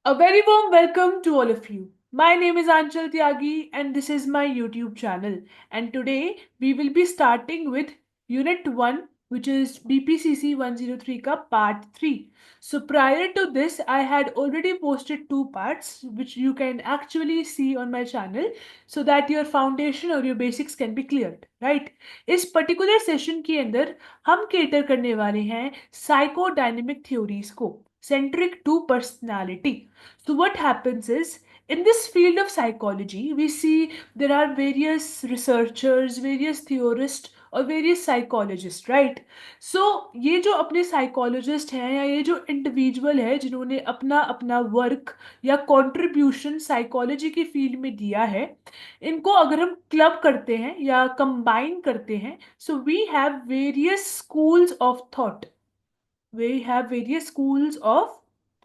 A very warm welcome to all of you. My name is Anchal Tyagi and this is my YouTube channel. And today we will be starting with Unit 1, which is BPCC 103 ka part 3. So prior to this, I had already posted two parts which you can actually see on my channel so that your foundation or your basics can be cleared. Right? इस particular session के अंदर हम cater करने वाले हैं psychodynamic theories को centric to personality. So, what happens is in this field of psychology, we see there are various researchers, various theorists, और various psychologists, right? So ये जो अपने psychologist हैं या ये जो individual है जिन्होंने अपना अपना work या contribution psychology की field में दिया है, इनको अगर हम club करते हैं या combine करते हैं, so we have various schools of thought. We have various schools of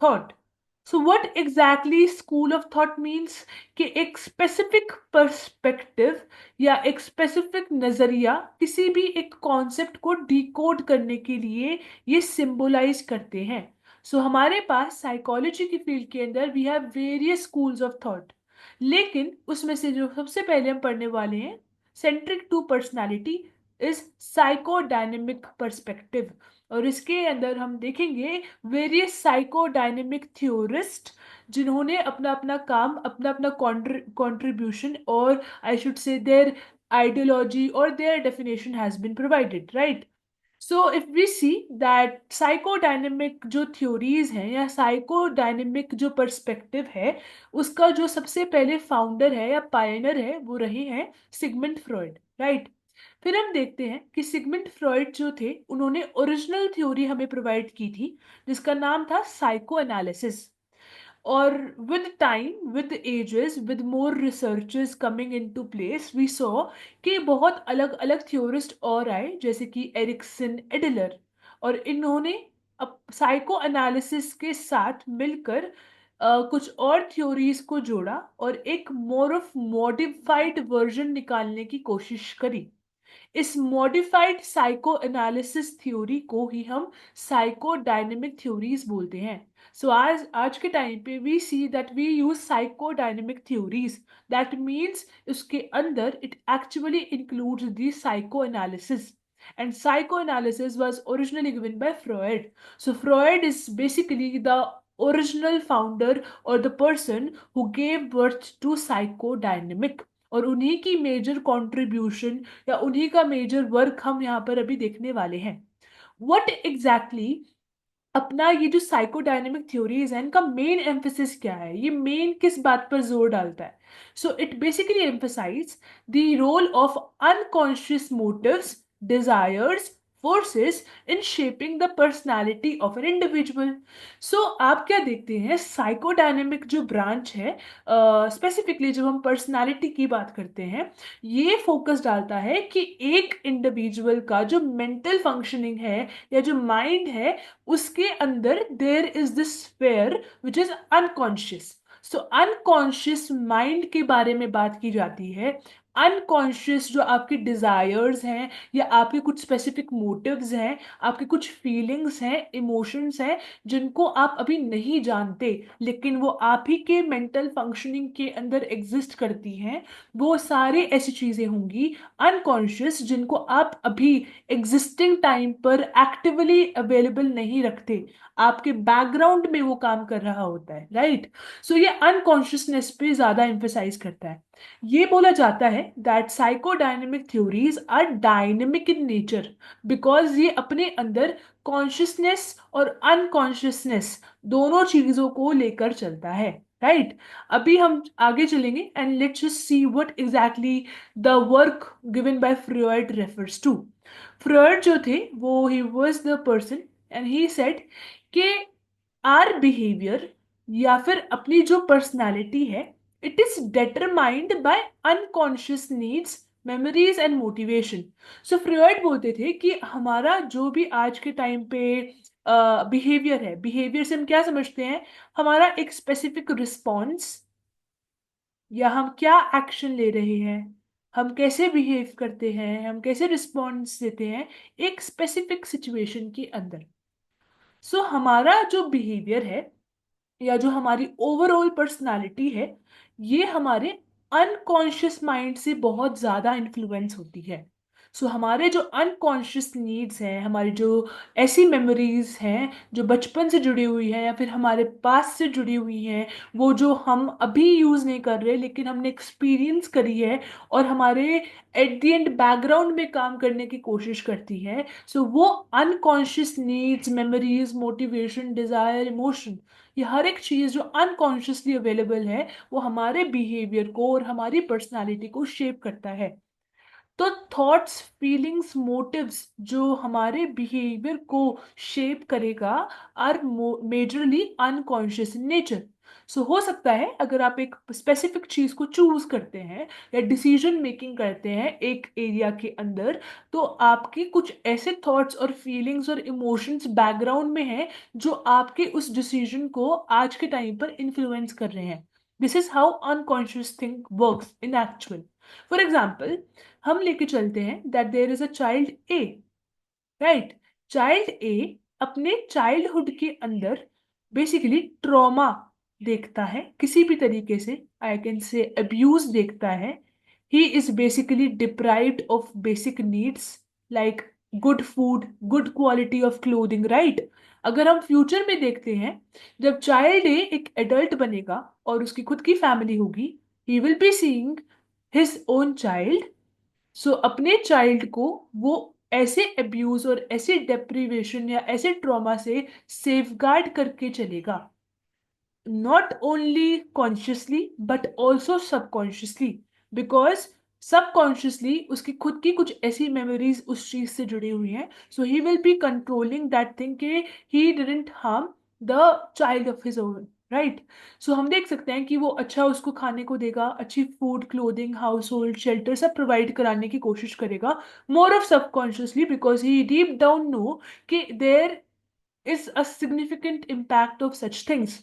thought. So what exactly school of thought means कि एक specific perspective या एक specific नजरिया किसी भी एक concept को decode करने के लिए ये symbolize करते हैं. So हमारे पास psychology की field के अंदर we have various schools of thought. लेकिन उसमें से जो सबसे पहले हम पढ़ने वाले हैं centric to personality is psychodynamic perspective. और इसके अंदर हम देखेंगे वेरियस साइकोडायनेमिक थ्योरिस्ट जिन्होंने अपना अपना काम अपना अपना कंट्रीब्यूशन और I should say their ideology और their definition has been provided right. So if we see that psychodynamic जो थ्योरीज हैं या साइकोडायनेमिक जो पर्सपेक्टिव है उसका जो सबसे पहले फाउंडर है या पायनर है वो रहे हैं सिगमंड फ्रॉइड राइट. फिर हम देखते हैं कि सिगमंड फ्रॉइड जो थे उन्होंने ओरिजिनल थ्योरी हमें प्रोवाइड की थी जिसका नाम था साइको एनालिसिस. और with time with ages with more researches coming into place we saw कि बहुत अलग अलग थ्योरिस्ट और आए जैसे कि एरिक्सन एडलर. और इन्होंने अब साइको एनालिसिस के साथ मिलकर कुछ और थ्योरीज को जोड़ा और एक मोर ऑफ मॉडिफाइड वर्जन निकालने की कोशिश करी. इस मॉडिफाइड साइको एनालिसिस थ्योरी को ही हम साइकोडायनेमिक थ्योरीज बोलते हैं. सो आज आज के टाइम पे we see that we use psychodynamic theories. That means उसके अंदर it actually includes the psycho analysis. And psychoanalysis was originally given by Freud. So Freud is basically the original founder or the person who gave birth to psychodynamic. और उन्हीं की major contribution या उन्हीं का major work हम यहाँ पर अभी देखने वाले हैं. व्हाट एग्जैक्टली अपना ये जो साइकोडायनेमिक थ्योरीज है इनका मेन एम्फेसिस क्या है, ये मेन किस बात पर जोर डालता है. So it basically emphasise the role of unconscious motives, desires, forces in shaping the personality of an individual. So आप क्या देखते हैं साइकोडायनेमिक जो ब्रांच है स्पेसिफिकली जब हम पर्सनालिटी की बात करते हैं ये फोकस डालता है कि एक इंडिविजुअल का जो मेंटल फंक्शनिंग है या जो माइंड है उसके अंदर there is this sphere which is unconscious. So unconscious mind के बारे में बात की जाती है. अनकॉन्शियस जो आपके डिजायर्स हैं या आपके कुछ स्पेसिफिक मोटिव्स हैं, आपके कुछ फीलिंग्स हैं, इमोशंस हैं जिनको आप अभी नहीं जानते लेकिन वो आप ही के मेंटल फंक्शनिंग के अंदर एग्जिस्ट करती हैं, वो सारे ऐसी चीजें होंगी अनकॉन्शियस जिनको आप अभी एग्जिस्टिंग टाइम पर एक्टिवली अवेलेबल नहीं रखते. आपके बैकग्राउंड में वो काम कर रहा होता है राइट. सो ये अनकॉन्शियसनेस पे ज्यादा एम्फेसाइज करता है. ये बोला जाता है that psychodynamic theories are dynamic in nature because ये अपने अंदर कॉन्शियसनेस और अनकॉन्शियसनेस दोनों चीजों को लेकर चलता है राइट. अभी हम आगे चलेंगे and let's just see what exactly the work given by Freud refers to. Freud जो थे वो he was the person and he said कि आर बिहेवियर या फिर अपनी जो पर्सनालिटी है it is determined by unconscious needs, memories and motivation. So Freud बोलते थे कि हमारा जो भी आज के टाइम पे बिहेवियर है, बिहेवियर से हम क्या समझते हैं, हमारा एक स्पेसिफिक रिस्पॉन्स या हम क्या एक्शन ले रहे हैं, हम कैसे बिहेव करते हैं, हम कैसे रिस्पॉन्स देते हैं एक स्पेसिफिक सिचुएशन के अंदर. सो हमारा जो बिहेवियर है या जो हमारी ओवरऑल पर्सनालिटी है, ये हमारे अनकॉन्शियस माइंड से बहुत ज्यादा इन्फ्लुएंस होती है। सो हमारे जो अनकॉन्शियस नीड्स हैं, हमारी जो ऐसी मेमोरीज हैं जो बचपन से जुड़ी हुई है या फिर हमारे पास से जुड़ी हुई हैं, वो जो हम अभी यूज नहीं कर रहे लेकिन हमने एक्सपीरियंस करी है और हमारे एट द एंड बैकग्राउंड में काम करने की कोशिश करती है, सो वो unconscious needs, memories, motivation, desire, emotion, ये हर एक चीज जो अनकॉन्शियसली अवेलेबल है, वो हमारे बिहेवियर को और हमारी पर्सनालिटी को शेप करता है। तो थॉट्स, फीलिंग्स, मोटिव्स जो हमारे बिहेवियर को शेप करेगा are majorly unconscious in nature. So हो सकता है अगर आप एक स्पेसिफिक चीज को चूज करते हैं या डिसीजन मेकिंग करते हैं एक एरिया के अंदर, तो आपके कुछ ऐसे थॉट्स और फीलिंग्स और इमोशंस बैकग्राउंड में हैं जो आपके उस डिसीजन को आज के टाइम पर इन्फ्लुएंस कर रहे हैं। This is how unconscious think works in actual. For example, हम लेके चलते हैं that there is a child A, right. Child A अपने चाइल्डहुड के अंदर बेसिकली ट्रॉमा देखता है किसी भी तरीके से, आई कैन से अब्यूज देखता है। He is basically deprived of basic needs like good food, good quality of clothing, right. अगर हम फ्यूचर में देखते हैं, जब चाइल्ड ए एक एडल्ट बनेगा और उसकी खुद की फैमिली होगी, he will be seeing his own child. So अपने चाइल्ड को वो ऐसे अब्यूज और ऐसे डेप्रिवेशन या ऐसे ट्रॉमा से सेफगार्ड करके चलेगा, not only consciously but also subconsciously, because subconsciously उसकी खुद की कुछ ऐसी मेमोरीज उस चीज से जुड़ी हुई हैं। So he will be controlling that thing के he didn't harm the child of his own, right. So हम देख सकते हैं कि वो अच्छा उसको खाने को देगा, अच्छी food, clothing, household, shelter सब प्रोवाइड कराने की कोशिश करेगा, more of subconsciously, because he deep down know कि देयर is a significant impact of such things.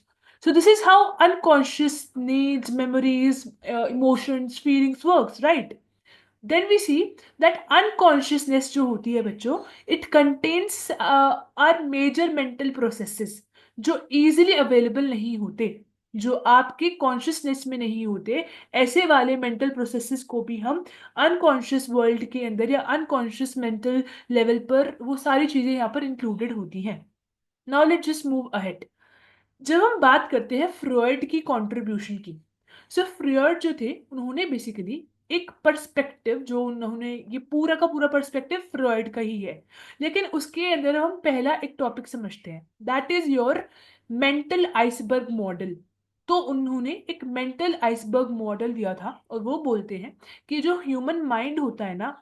So this is how unconscious needs, memories, emotions, feelings works, right? Then we see that unconsciousness जो होती है बच्चों, it contains our major mental processes जो easily available नहीं होते, जो आपके consciousness में नहीं होते। ऐसे वाले मेंटल प्रोसेसेस को भी हम अनकॉन्शियस वर्ल्ड के अंदर या अनकॉन्शियस मेंटल लेवल पर वो सारी चीजें यहाँ पर इंक्लूडेड होती हैं। Now let's just move ahead. जब हम बात करते हैं फ्रॉयड की कंट्रीब्यूशन की, सो फ्रॉयड जो थे उन्होंने बेसिकली एक पर्सपेक्टिव, जो उन्होंने ये पूरा का पूरा पर्सपेक्टिव फ्रॉयड का ही है, लेकिन उसके अंदर हम पहला एक टॉपिक समझते हैं, that is your mental iceberg model. तो उन्होंने एक मेंटल आइसबर्ग मॉडल दिया था और वो बोलते हैं कि जो ह्यूमन माइंड होता है ना,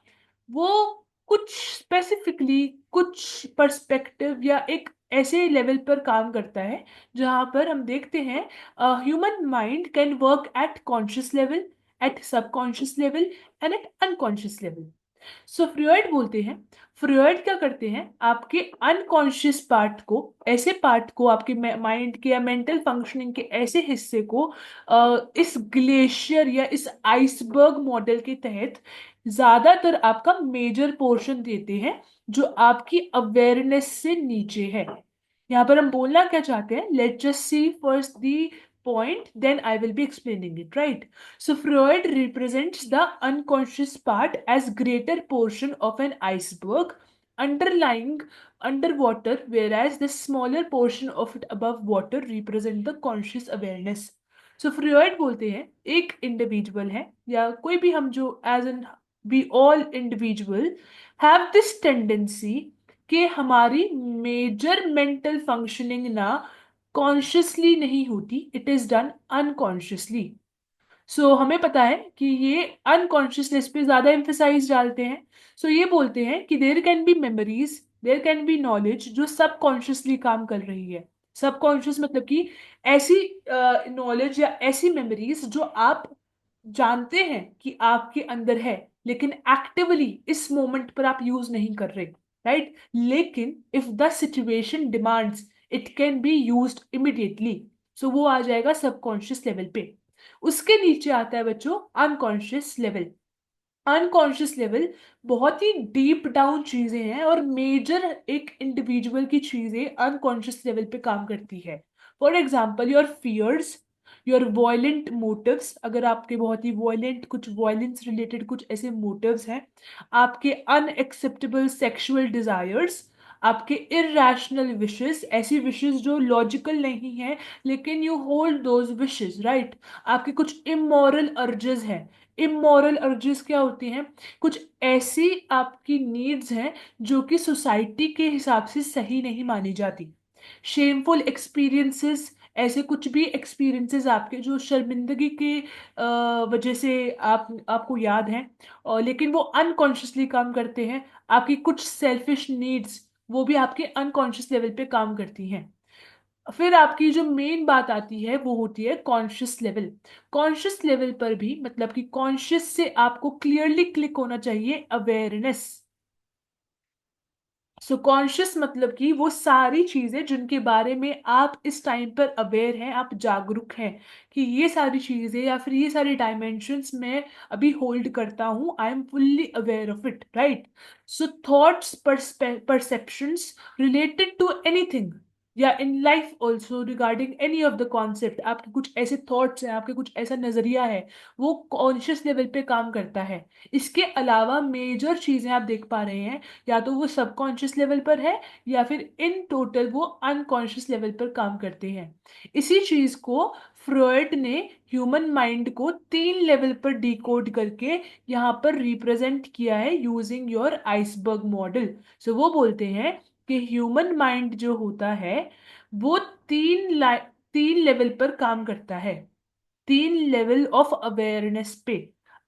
वो कुछ स्पेसिफिकली कुछ पर्सपेक्टिव या एक ऐसे लेवल पर काम करता है जहां पर हम देखते हैं human mind can work at conscious level, at subconscious level and at unconscious level. So Freud बोलते हैं, फ्रॉयड क्या करते हैं, आपके अनकॉन्शियस पार्ट को, ऐसे पार्ट को, आपके माइंड के या मेंटल फंक्शनिंग के ऐसे हिस्से को इस ग्लेशियर या इस आइसबर्ग मॉडल के तहत ज्यादातर आपका मेजर पोर्शन देते हैं जो आपकी अवेयरनेस से नीचे है। यहाँ पर हम बोलना क्या चाहते हैं, let's just C first the point, then I will be explaining it, right? So Freud represents the unconscious part as greater portion of an iceberg underlying underwater, whereas the smaller portion of it above water represent the conscious awareness. So Freud बोलते हैं एक individual है या कोई भी हम जो as an we all individual have this tendency कि हमारी मेजर मेंटल फंक्शनिंग ना कॉन्शियसली नहीं होती, it is done unconsciously. So हमें पता है कि ये अनकॉन्शियसनेस पे ज्यादा एम्फेसाइज डालते हैं। सो ये बोलते हैं कि there can be memories, there can be knowledge जो सबकॉन्शियसली काम कर रही है। सबकॉन्शियस मतलब कि ऐसी नॉलेज या ऐसी मेमोरीज जो आप जानते हैं कि आपके अंदर है, लेकिन एक्टिवली इस मोमेंट पर आप यूज नहीं कर रहे, राइट। लेकिन if the situation demands, it can be used immediately. So वो आ जाएगा सबकॉन्शियस लेवल पे। उसके नीचे आता है बच्चों अनकॉन्शियस लेवल। अनकॉन्शियस लेवल बहुत ही डीप डाउन चीजें हैं और मेजर एक इंडिविजुअल की चीजें अनकॉन्शियस लेवल पे काम करती है। For example your fears, your violent motives, अगर आपके बहुत ही वॉयलेंट कुछ वॉयलेंस रिलेटेड कुछ ऐसे मोटिव्स हैं, आपके अनएक्सेप्टेबल सेक्सुअल डिजायर्स, आपके इरैशनल विशेस, ऐसी विशेस जो लॉजिकल नहीं है लेकिन you hold those wishes, right. आपके कुछ इमोरल अर्जेस हैं। इमोरल अर्जेस क्या होती हैं? कुछ ऐसी आपकी नीड्स हैं जो कि सोसाइटी के हिसाब से सही नहीं मानी जाती। शेमफुल एक्सपीरियंसेस, ऐसे कुछ भी एक्सपीरियंसेस आपके जो शर्मिंदगी के वजह से आपको याद हैं, और लेकिन वो अनकॉन्शियसली काम करते हैं। आपकी कुछ सेल्फिश नीड्स, वो भी आपके अनकॉन्शियस लेवल पे काम करती हैं। फिर आपकी जो मेन बात आती है वो होती है कॉन्शियस लेवल। कॉन्शियस लेवल पर भी मतलब कि कॉन्शियस से आपको क्लियरली क्लिक होना चाहिए अवेयरनेस। सो कॉन्शियस मतलब कि वो सारी चीजें जिनके बारे में आप इस टाइम पर अवेयर हैं, आप जागरूक हैं कि ये सारी चीजें या फिर ये सारी डायमेंशंस मैं अभी होल्ड करता हूँ, I am fully aware of it, right. So thoughts, perceptions related to anything या in life also regarding any of the concept, आपके कुछ ऐसे थॉट्स हैं, आपके कुछ ऐसा नजरिया है, वो कॉन्शियस लेवल पे काम करता है। इसके अलावा मेजर चीजें आप देख पा रहे हैं, या तो वो सबकॉन्शियस लेवल पर है या फिर इन टोटल वो अनकॉन्शियस लेवल पर काम करते हैं। इसी चीज को फ्रॉयड ने ह्यूमन माइंड को 3 लेवल पर डिकोड करके यहाँ पर रिप्रेजेंट किया है यूजिंग योर आइसबर्ग मॉडल। सो वो बोलते हैं कि ह्यूमन माइंड जो होता है वो 3 लेवल पर काम करता है, 3 लेवल ऑफ अवेयरनेस पे।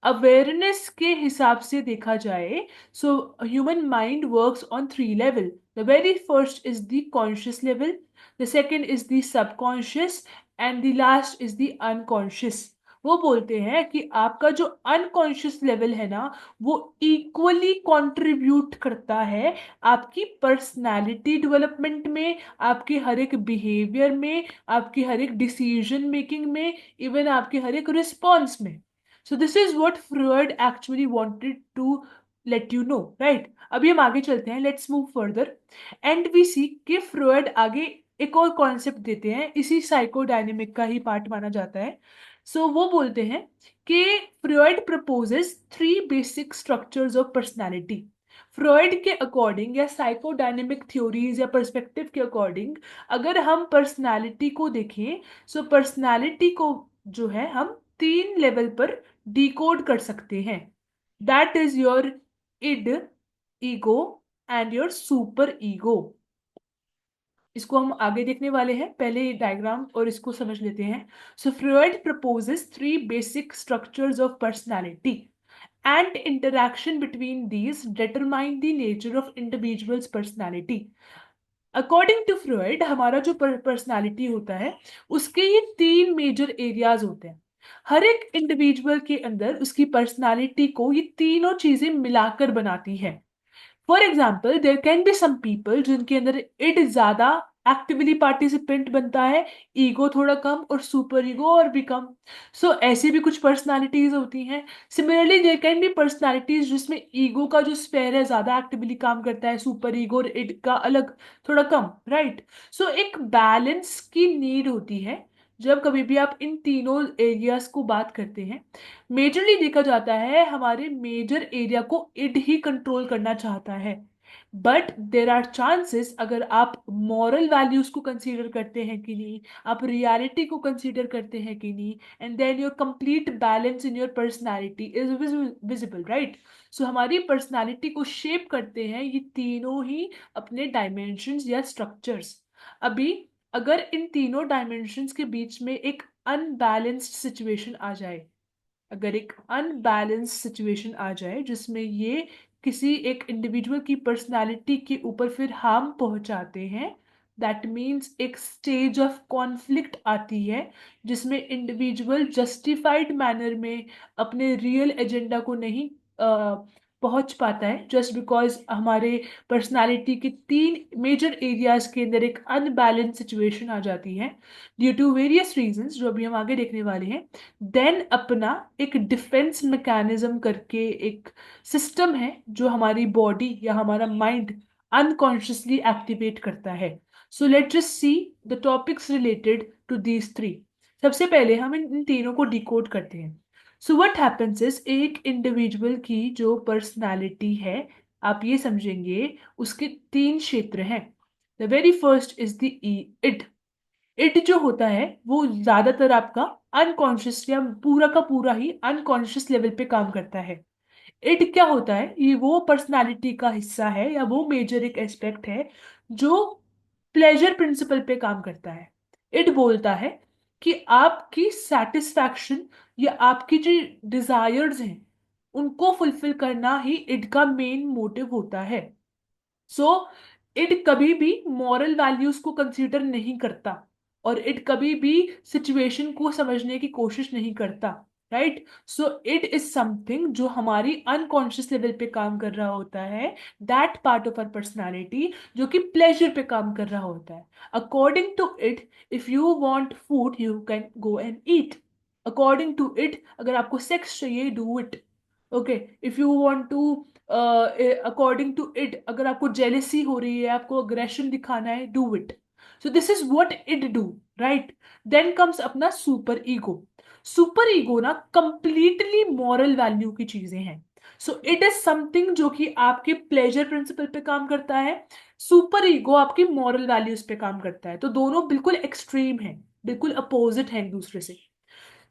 अवेयरनेस के हिसाब से देखा जाए, so human mind works on 3 level. The very first is the conscious level, the second is the subconscious, and the last is the unconscious. वो बोलते हैं कि आपका जो अनकॉन्शियस लेवल है ना, वो इक्वली कंट्रीब्यूट करता है आपकी पर्सनालिटी डेवलपमेंट में, आपके हर एक बिहेवियर में, आपकी हर एक डिसीजन मेकिंग में, इवन आपके हर एक रिस्पॉन्स में। So this is what Freud actually wanted to let you know, right. अभी हम आगे चलते हैं, let's move further and we see कि फ्रॉयड आगे एक और कॉन्सेप्ट देते हैं, इसी साइकोडायनेमिक का ही पार्ट माना जाता है। सो वो बोलते हैं कि Freud proposes 3 basic structures of personality. Freud के अकॉर्डिंग या साइकोडायनेमिक थ्योरीज या पर्सपेक्टिव के अकॉर्डिंग अगर हम पर्सनालिटी को देखें, सो पर्सनालिटी को जो है हम 3 लेवल पर डिकोड कर सकते हैं। That is your id, ego and your super ego. इसको हम आगे देखने वाले हैं, पहले ये डायग्राम और इसको समझ लेते हैं। So Freud proposes 3 basic structures of personality and interaction between these determine the nature of individual's personality. According to Freud हमारा जो पर्सनालिटी होता है उसके ये 3 मेजर एरियाज होते हैं। हर एक इंडिविजुअल के अंदर उसकी पर्सनालिटी को ये तीनों चीजें मिलाकर बनाती है। For example there can be some people जिनके अंदर इड ज्यादा एक्टिवली पार्टिसिपेंट बनता है, ईगो थोड़ा कम और सुपर ईगो और भी कम। सो ऐसी भी कुछ पर्सनालिटीज होती हैं। Similarly there can B personalities जिसमें ईगो का जो स्पेयर है ज्यादा एक्टिवली काम करता है, सुपर ईगो और इड का अलग थोड़ा कम, राइट। सो एक बैलेंस की नीड होती है जब कभी भी आप इन तीनों एरियाज को बात करते हैं। मेजरली देखा जाता है हमारे मेजर एरिया को इड ही कंट्रोल करना चाहता है, बट देर आर चांसेस अगर आप मॉरल वैल्यूज को कंसीडर करते हैं कि नहीं, आप रियलिटी को कंसीडर करते हैं कि नहीं, and then your complete balance in your personality is visible, right. So हमारी पर्सनालिटी को शेप करते हैं ये तीनों ही अपने डायमेंशंस या स्ट्रक्चर्स। अभी अगर इन तीनों डायमेंशंस के बीच में एक अनबैलेंस्ड सिचुएशन आ जाए, अगर एक अनबैलेंस सिचुएशन आ जाए जिसमें ये किसी एक इंडिविजुअल की पर्सनालिटी के ऊपर फिर हार्म पहुंचाते हैं, दैट मीन्स एक स्टेज ऑफ कॉन्फ्लिक्ट आती है जिसमें इंडिविजुअल जस्टिफाइड मैनर में अपने रियल एजेंडा को नहीं पहुंच पाता है, जस्ट बिकॉज हमारे पर्सनालिटी के 3 मेजर एरियाज के अंदर एक अनबैलेंस सिचुएशन आ जाती है ड्यू टू वेरियस रीजंस जो अभी हम आगे देखने वाले हैं। देन अपना एक डिफेंस मैकेनिज्म करके एक सिस्टम है जो हमारी बॉडी या हमारा माइंड अनकॉन्शियसली एक्टिवेट करता है। So let's just see the topics related to these three. सबसे पहले हम इन तीनों को डिकोड करते हैं। सो व्हाट हैपेंस इज, एक इंडिविजुअल की जो पर्सनालिटी है, आप ये समझेंगे उसके तीन क्षेत्र हैं। The very first is the id. It जो होता है वो ज्यादातर आपका अनकॉन्शियस या पूरा का पूरा ही अनकॉन्शियस लेवल पे काम करता है। इट क्या होता है, ये वो पर्सनालिटी का हिस्सा है या वो मेजर एक एस्पेक्ट है जो प्लेजर प्रिंसिपल पे काम करता है। इट बोलता है कि आपकी सेटिस्फैक्शन या आपकी जो डिजायर्स हैं उनको फुलफिल करना ही इट का मेन मोटिव होता है। सो इट कभी भी मॉरल वैल्यूज को कंसीडर नहीं करता और इट कभी भी सिचुएशन को समझने की कोशिश नहीं करता। Right, so it is something जो हमारी अनकॉन्शियस लेवल पे काम कर रहा होता है, that part of our personality जो कि प्लेजर पे काम कर रहा होता है। According to it, if you want food you can go and eat. According to it, अगर आपको सेक्स चाहिए, do it. Okay, if you want to, according to it, अगर आपको जेलेसी हो रही है, आपको अग्रेशन दिखाना है, do it. So this is what it do. Right, then comes अपना सुपर ईगो। सुपर ईगो ना कंप्लीटली मॉरल वैल्यू की चीजें हैं। सो इट इज समथिंग जो कि आपके प्लेजर प्रिंसिपल पे काम करता है, सुपर ईगो आपकी मॉरल वैल्यूज पे काम करता है। तो दोनों बिल्कुल एक्सट्रीम है, बिल्कुल अपोजिट है एक दूसरे से।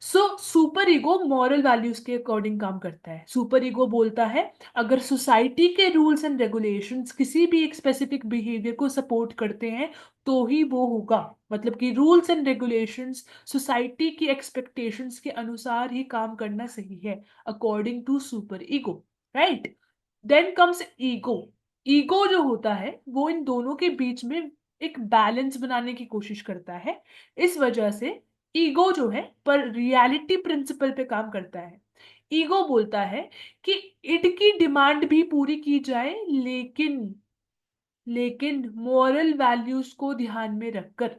So super ego moral values के अकॉर्डिंग काम करता है। सुपर ईगो बोलता है अगर सोसाइटी के रूल्स एंड रेगुलेशंस किसी भी एक स्पेसिफिक बिहेवियर को सपोर्ट करते हैं तो ही वो होगा। मतलब कि रूल्स एंड रेगुलेशंस सोसाइटी की एक्सपेक्टेशंस के अनुसार ही काम करना सही है, according to super ego. Right, then comes ego. Ego जो होता है वो इन दोनों के बीच में एक बैलेंस बनाने की कोशिश करता है। इस वजह से ईगो जो है पर रियलिटी प्रिंसिपल पे काम करता है। ईगो बोलता है कि इट की डिमांड भी पूरी की जाए, लेकिन लेकिन मॉरल वैल्यूज को ध्यान में रखकर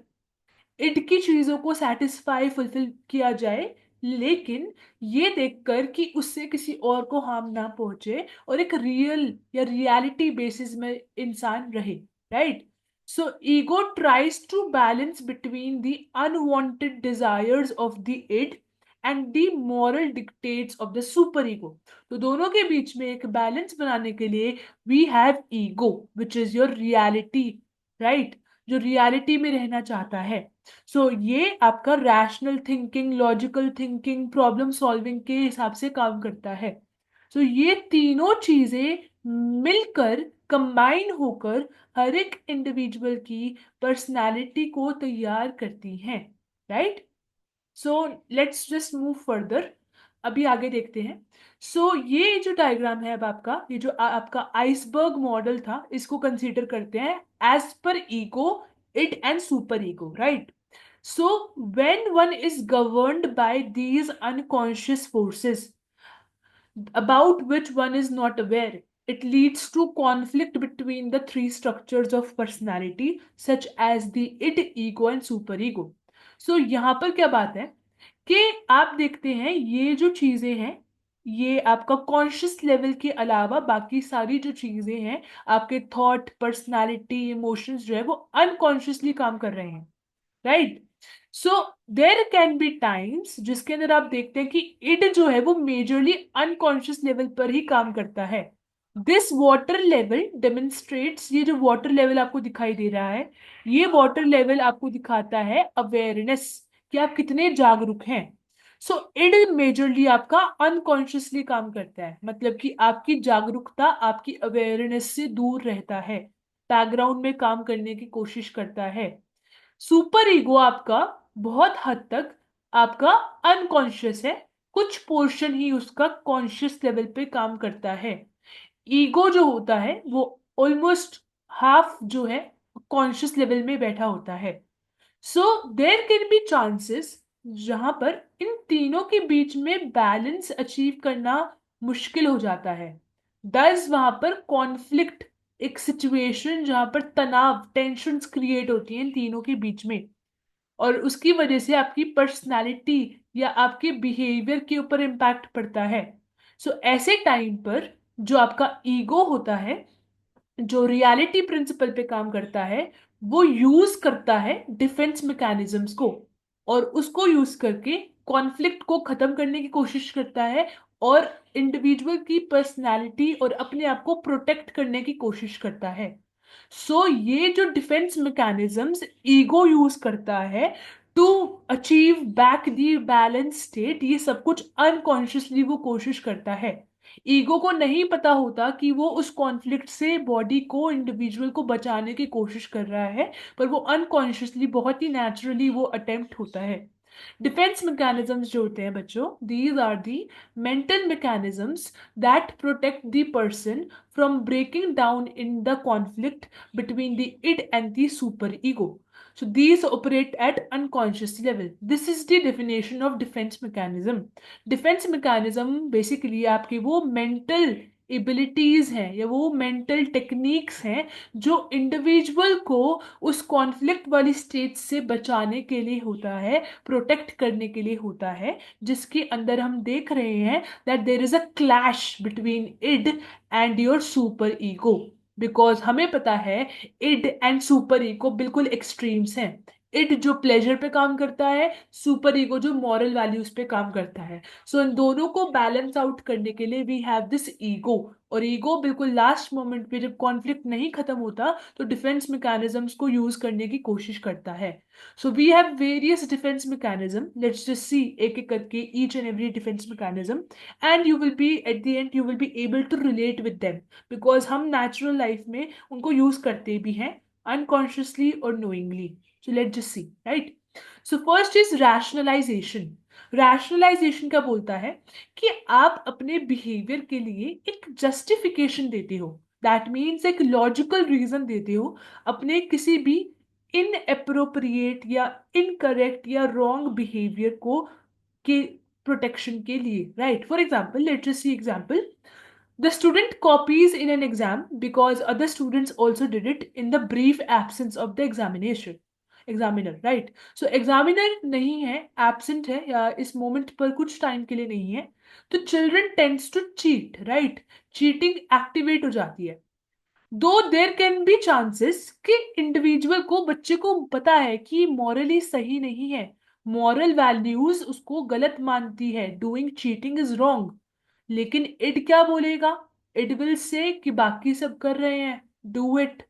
इट की चीजों को सेटिस्फाई फुलफिल किया जाए, लेकिन ये देखकर कि उससे किसी और को हार्म ना पहुंचे और एक रियल या रियलिटी बेसिस में इंसान रहे। Right, so ego tries to balance between the unwanted desires of the id and the moral dictates of the super ego. तो दोनों के बीच में एक बैलेंस बनाने के लिए we have ego which is your reality. Right, जो रियलिटी में रहना चाहता है। सो ये आपका rational thinking, logical thinking, problem solving के हिसाब से काम करता है। सो ये तीनों चीजें मिलकर कंबाइन होकर हर एक इंडिविजुअल की पर्सनालिटी को तैयार करती हैं। Right, so let's just move further. अभी आगे देखते हैं। सो ये जो डायग्राम है, अब आपका ये जो आपका आइसबर्ग मॉडल था, इसको कंसीडर करते हैं as per ego, id and super ego. Right, so when one is governed by these unconscious forces about which one is not aware, it leads to conflict between the three structures of personality, such as the id, ego and superego. So यहाँ पर क्या बात है कि आप देखते हैं ये जो चीजें हैं, ये आपका कॉन्शियस लेवल के अलावा बाकी सारी जो चीजें हैं, आपके थॉट, पर्सनालिटी, इमोशंस जो है वो अनकॉन्शियसली काम कर रहे हैं। Right, so there can B times जिसके अंदर आप देखते हैं कि इड जो है वो मेजरली अनकॉन्शियस लेवल पर ही काम करता है। दिस वाटर लेवल डेमोन्स्ट्रेट्स, ये जो वाटर लेवल आपको दिखाई दे रहा है, ये वाटर लेवल आपको दिखाता है अवेयरनेस, कि आप कितने जागरूक हैं। सो इड मेजरली आपका अनकॉन्शियसली काम करता है, मतलब कि आपकी जागरूकता आपकी अवेयरनेस से दूर रहता है, बैकग्राउंड में काम करने की कोशिश करता है। सुपर ईगो आपका बहुत हद तक आपका अनकॉन्शियस है, कुछ पोर्शन ही उसका कॉन्शियस लेवल पे काम करता है। ईगो जो होता है वो ऑलमोस्ट हाफ जो है कॉन्शियस लेवल में बैठा होता है। सो देर कैन बी चांसेस जहां पर इन तीनों के बीच में बैलेंस अचीव करना मुश्किल हो जाता है। दस वहां पर कॉन्फ्लिक्ट, एक सिचुएशन जहां पर तनाव, टेंशन्स क्रिएट होती हैं इन तीनों के बीच में, और उसकी वजह से आपकी पर्सनालिटी या आपके बिहेवियर के ऊपर इम्पैक्ट पड़ता है। सो ऐसे टाइम पर जो आपका ईगो होता है, जो रियलिटी प्रिंसिपल पे काम करता है, वो यूज करता है डिफेंस मैकेनिज्म्स को, और उसको यूज करके कॉन्फ्लिक्ट को खत्म करने की कोशिश करता है, और इंडिविजुअल की पर्सनालिटी और अपने आप को प्रोटेक्ट करने की कोशिश करता है। ये जो डिफेंस मैकेनिज्म्स ईगो यूज करता है to achieve back the balance state, ये सब कुछ अनकॉन्शियसली वो कोशिश करता है। ईगो को नहीं पता होता कि वो उस कॉन्फ्लिक्ट से बॉडी को, इंडिविजुअल को बचाने की कोशिश कर रहा है, पर वो अनकॉन्शियसली, बहुत ही नेचुरली वो अटेम्प्ट होता है। डिफेंस मैकेनिज्म्स जो होते हैं बच्चों, these are the mental mechanisms that protect the person from breaking down in the conflict between the id and the superego. So these operate at unconscious level. This is the definition of defense mechanism. Defense mechanism basically आपके वो mental abilities हैं या वो mental techniques हैं जो individual को उस conflict वाली स्टेज से बचाने के लिए होता है, प्रोटेक्ट करने के लिए होता है, जिसके अंदर हम देख रहे हैं that there is a clash between id and your super ego. Because हमें पता है इड एंड सुपर ईगो बिल्कुल एक्सट्रीम्स हैं। इड जो प्लेजर पे काम करता है, सुपर ईगो जो मॉरल वैल्यूज पे काम करता है। इन दोनों को बैलेंस आउट करने के लिए वी हैव दिस ईगो, और ईगो बिल्कुल लास्ट मोमेंट पे जब कॉन्फ्लिक्ट नहीं खत्म होता तो डिफेंस मैकेनिज्म्स को यूज करने की कोशिश करता है। We have various defense mechanism. Let's just see एक एक करके each and every defense mechanism, and you will be at the end you will be able to relate with them, because हम natural life में उनको use करते भी हैं unconsciously or knowingly. So let's just see, right? So first is rationalization. Rationalization क्या बोलता है कि आप अपने बिहेवियर के लिए एक जस्टिफिकेशन देते हो, दैट मीन्स एक लॉजिकल रीजन देते हो अपने किसी भी इनएप्रोप्रिएट या इनकरेक्ट या रॉन्ग बिहेवियर को के प्रोटेक्शन के लिए, right? For example, let's just C example. The student copies in an exam because other students also did it in the brief absence of the examiner, right? So examiner नहीं है, absent है, या इस moment पर कुछ time के लिए नहीं है, तो children tends to cheat, right? Cheating activate हो जाती है। दो देर कैन बी चांसेस कि इंडिविजुअल को, बच्चे को पता है कि मॉरली सही नहीं है, मॉरल वैल्यूज उसको गलत मानती है, डूइंग चीटिंग इज रॉन्ग, लेकिन इट क्या बोलेगा? इट विल से कि बाकी सब कर रहे हैं, do it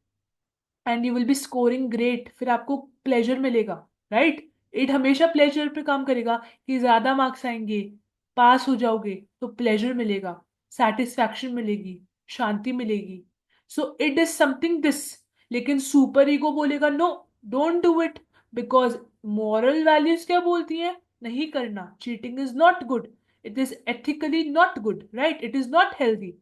and you will be scoring great, फिर आपको प्लेजर मिलेगा, राइट? इट हमेशा प्लेजर पे काम करेगा कि ज्यादा मार्क्स आएंगे, पास हो जाओगे तो प्लेजर मिलेगा, सेटिस्फैक्शन मिलेगी, शांति मिलेगी। It is something this. लेकिन सुपर ईगो बोलेगा no, don't do it, because moral values क्या बोलती हैं? नहीं करना, cheating is not good, it is ethically not good, right? It is not healthy.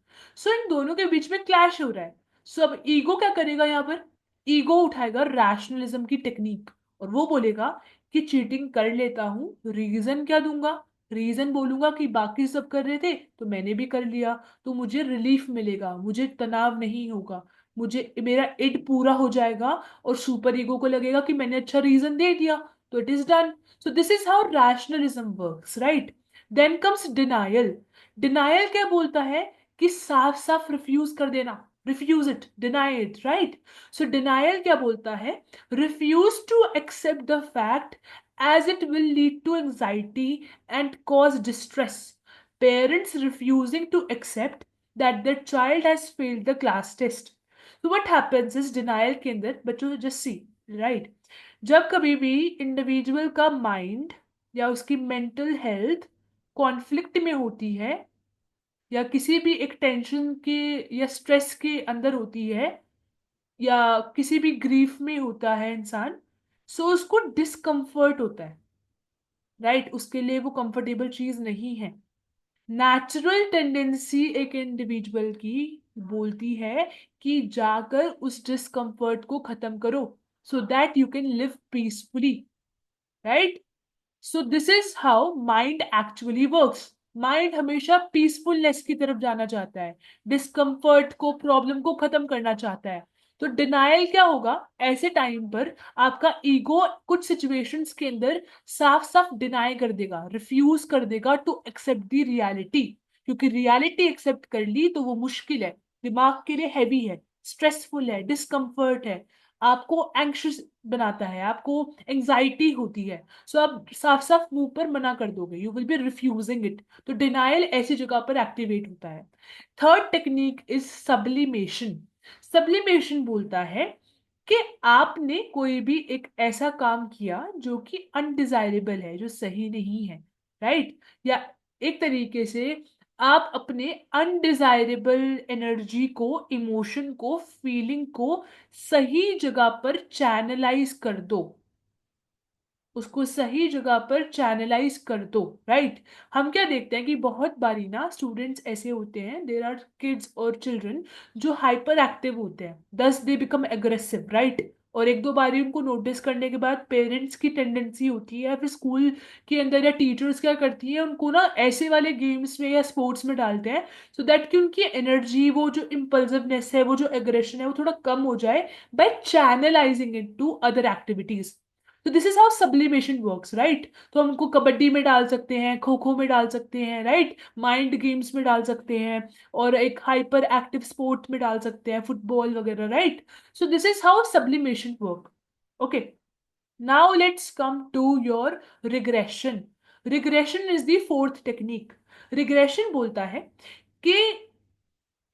इन दोनों के बीच में क्लैश हो रहा है। अब ईगो क्या करेगा यहाँ पर? ईगो उठाएगा रैशनलिज्म की टेक्निक, और वो बोलेगा कि चीटिंग कर लेता हूं, रीजन क्या दूंगा? रीजन बोलूंगा कि बाकी सब कर रहे थे तो मैंने भी कर लिया, तो मुझे रिलीफ मिलेगा, मुझे तनाव नहीं होगा, मुझे मेरा इड पूरा हो जाएगा, और सुपर ईगो को लगेगा कि मैंने अच्छा रीजन दे दिया तो it is done. This is how rationalism works, right? Then comes denial. Denial क्या बोलता है कि साफ साफ रिफ्यूज कर देना, refuse it, deny it, right? Denial क्या बोलता है? Refuse to accept the fact as it will lead to anxiety and cause distress. Parents refusing to accept that their child has failed the class test. What happens is denial के अंदर बच्चों, just see, right? जब कभी भी individual का mind या उसकी mental health conflict में होती है, या किसी भी एक टेंशन के या स्ट्रेस के अंदर होती है, या किसी भी ग्रीफ में होता है इंसान, उसको डिस्कम्फर्ट होता है, राइट? उसके लिए वो कंफर्टेबल चीज नहीं है। नेचुरल टेंडेंसी एक इंडिविजुअल की बोलती है कि जाकर उस डिस्कम्फर्ट को खत्म करो, सो that you can live peacefully, right? This is how mind actually works. Mind हमेशा पीसफुलनेस की तरफ जाना चाहता है, डिस्कम्फर्ट को, प्रॉब्लम को खत्म करना चाहता है। डिनायल क्या होगा ऐसे टाइम पर? आपका ईगो कुछ सिचुएशंस के अंदर साफ साफ डिनाई कर देगा, रिफ्यूज कर देगा टू एक्सेप्ट द रियलिटी, क्योंकि रियलिटी एक्सेप्ट कर ली तो वो मुश्किल है, दिमाग के लिए हैवी है, स्ट्रेसफुल है, डिस्कम्फर्ट है। आपको एंग्शियस बनाता है, आपको एंग्जाइटी होती है, सो आप साफ साफ मुंह पर मना कर दोगे, you will be refusing it. तो डिनायल ऐसी जगह पर एक्टिवेट होता है। Third technique is sublimation. Sublimation बोलता है कि आपने कोई भी एक ऐसा काम किया जो कि अनडिजायरेबल है, जो सही नहीं है, राइट? या एक तरीके से आप अपने अनडिजायरेबल एनर्जी को, इमोशन को, फीलिंग को सही जगह पर चैनलाइज कर दो, उसको सही जगह पर चैनलाइज कर दो, राइट? हम क्या देखते हैं कि बहुत बारी ना स्टूडेंट्स ऐसे होते हैं, देर आर किड्स और चिल्ड्रन जो हाइपर एक्टिव होते हैं, दस दे बिकम एग्रेसिव, राइट? और एक दो बारी उनको नोटिस करने के बाद पेरेंट्स की टेंडेंसी होती है या फिर स्कूल के अंदर या टीचर्स क्या करती है, उनको ना ऐसे वाले गेम्स में या स्पोर्ट्स में डालते हैं सो दैट कि उनकी एनर्जी, वो जो इम्पल्सिवनेस है, वो जो एग्रेशन है, वो थोड़ा कम हो जाए by channelizing it to other activities. तो this is how sublimation works, right? तो हम उनको कबड्डी में डाल सकते हैं, खो खो में डाल सकते हैं, राइट? माइंड गेम्स में डाल सकते हैं, और एक हाइपर एक्टिव स्पोर्ट में डाल सकते हैं, फुटबॉल वगैरह, right? So this is how sublimation work. Okay, now let's come to your regression. Regression is the fourth technique. Regression बोलता है कि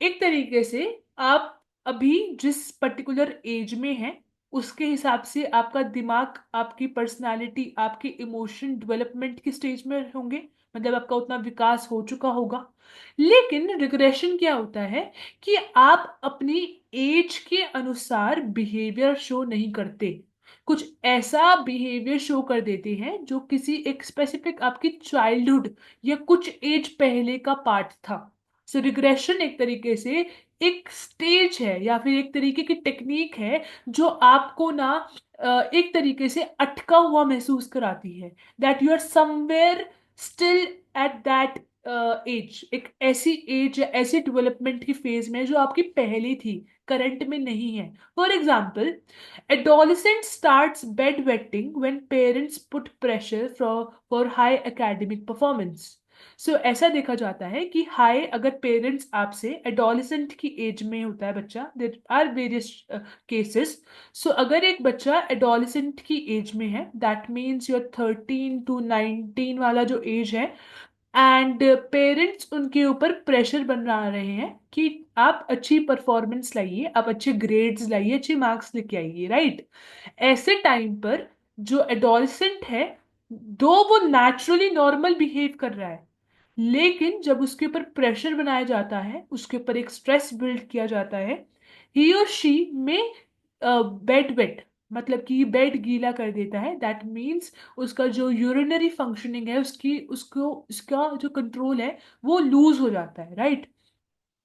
एक तरीके से आप अभी जिस पर्टिकुलर एज में हैं उसके हिसाब से आपका दिमाग, आपकी पर्सनालिटी, आपके इमोशन डेवलपमेंट की स्टेज में होंगे, मतलब आपका उतना विकास हो चुका होगा। लेकिन रिग्रेशन क्या होता है कि आप अपनी एज के अनुसार बिहेवियर शो नहीं करते, कुछ ऐसा बिहेवियर शो कर देते हैं जो किसी एक स्पेसिफिक आपकी चाइल्डहुड या कुछ एज पहले का पार्ट था। सो रिग्रेशन एक तरीके से एक स्टेज है या फिर एक तरीके की टेक्निक है जो आपको ना एक तरीके से अटका हुआ महसूस कराती है, that you are somewhere still at that age, एक ऐसी एज या ऐसी डेवलपमेंट की फेज में जो आपकी पहली थी, करंट में नहीं है। For example, adolescent starts bedwetting when parents put pressure for high academic performance. सो ऐसा देखा जाता है कि हाई, अगर पेरेंट्स आपसे, एडोलिसेंट की एज में होता है बच्चा, देर आर वेरियस केसेस। सो अगर एक बच्चा एडोलिसेंट की एज में है, दैट मीन्स योर 13 to 19 वाला जो एज है, एंड पेरेंट्स उनके ऊपर प्रेशर बना रहे हैं कि आप अच्छी परफॉर्मेंस लाइए, आप अच्छे ग्रेड्स लाइए, अच्छे मार्क्स लेके आइए, राइट? ऐसे टाइम पर जो एडोलसेंट है, दो वो नेचुरली नॉर्मल बिहेव कर रहा है, लेकिन जब उसके ऊपर प्रेशर बनाया जाता है, उसके ऊपर एक स्ट्रेस बिल्ड किया जाता है, ही और शी में बेड वेट, मतलब कि बेड गीला कर देता है, दैट मीन्स उसका जो यूरिनरी फंक्शनिंग है, उसकी उसको उसका जो कंट्रोल है वो लूज हो जाता है, right?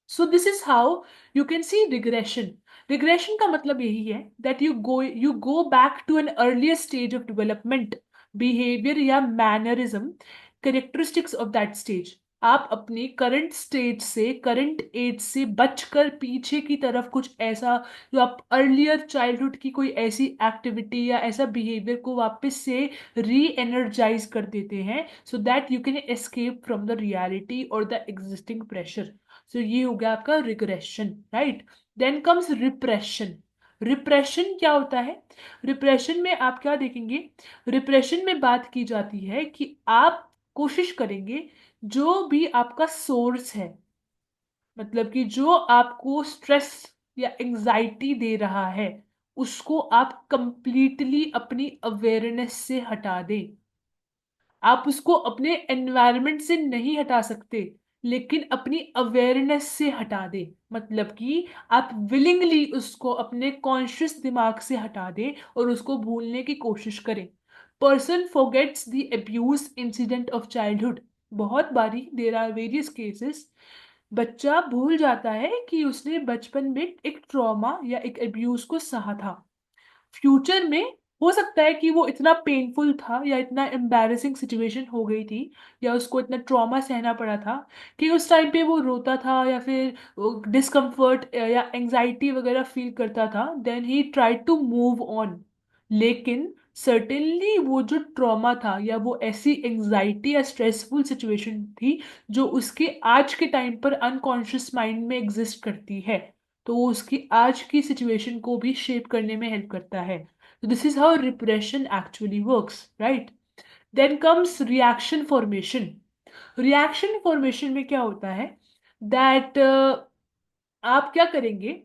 So this is how you can see regression. Regression का मतलब यही है that you go back to an earlier stage of development, behaviour या mannerism, characteristics of that stage. आप अपनी करंट स्टेज से, करंट एज से बचकर पीछे की तरफ कुछ ऐसा, जो आप अर्लियर चाइल्डहुड की कोई ऐसी एक्टिविटी या ऐसा बिहेवियर को वापस से री एनर्जाइज कर देते हैं, so that you can escape from the reality और द एग्जिस्टिंग प्रेशर। सो ये हो गया आपका regression, right? Then comes repression. Repression क्या होता है? रिप्रेशन में आप क्या देखेंगे? रिप्रेशन में बात की जाती है कि आप कोशिश करेंगे जो भी आपका सोर्स है, मतलब कि जो आपको स्ट्रेस या एंजाइटी दे रहा है, उसको आप कंप्लीटली अपनी अवेयरनेस से हटा दें। आप उसको अपने एनवायरनमेंट से नहीं हटा सकते, लेकिन अपनी अवेयरनेस से हटा दें, मतलब कि आप विलिंगली उसको अपने कॉन्शियस दिमाग से हटा दें और उसको भूलने की कोशिश करें। Person forgets the abuse incident of childhood. बहुत बारी देर आर वेरियस केसेस, बच्चा भूल जाता है कि उसने बचपन में एक ट्रॉमा या एक अब्यूज को सहा था। फ्यूचर में हो सकता है कि वो इतना पेनफुल था या इतना एम्बैरेसिंग सिचुएशन हो गई थी या उसको इतना ट्रॉमा सहना पड़ा था कि उस टाइम पे वो रोता था या फिर डिस्कम्फर्ट या एंजाइटी वगैरह फील करता था, देन ही ट्राई टू मूव ऑन। लेकिन सर्टेनली वो जो ट्रॉमा था या वो ऐसी एंजाइटी या स्ट्रेसफुल सिचुएशन थी जो उसके आज के टाइम पर अनकॉन्शियस माइंड में एग्जिस्ट करती है, तो वो उसकी आज की सिचुएशन को भी शेप करने में हेल्प करता है. तो this is how repression actually works, right? Then comes reaction formation. Reaction formation में क्या होता है दैट आप क्या करेंगे,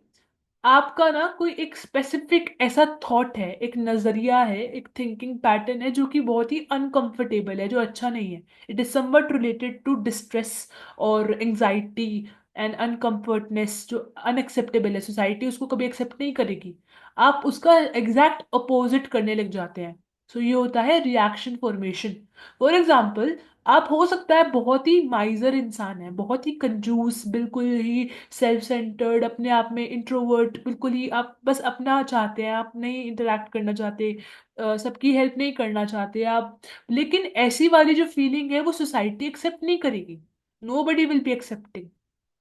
आपका ना कोई एक स्पेसिफिक ऐसा थॉट है, एक नजरिया है, एक थिंकिंग पैटर्न है जो कि बहुत ही अनकंफर्टेबल है, जो अच्छा नहीं है. It is somewhat related to distress और एंजाइटी एंड अनकंफर्टनेस, जो अनएक्सेप्टेबल है. सोसाइटी उसको कभी एक्सेप्ट नहीं करेगी. आप उसका एग्जैक्ट अपोजिट करने लग जाते हैं. सो ये होता है रिएक्शन फॉर्मेशन. फॉर एग्जाम्पल, आप हो सकता है बहुत ही माइजर इंसान है, बहुत ही कंजूस, बिल्कुल ही सेल्फ सेंटर्ड, अपने आप में इंट्रोवर्ट, बिल्कुल ही आप बस अपना चाहते हैं, आप नहीं इंटरेक्ट करना चाहते, सबकी हेल्प नहीं करना चाहते आप. लेकिन ऐसी वाली जो फीलिंग है वो सोसाइटी एक्सेप्ट नहीं करेगी. Nobody will be accepting.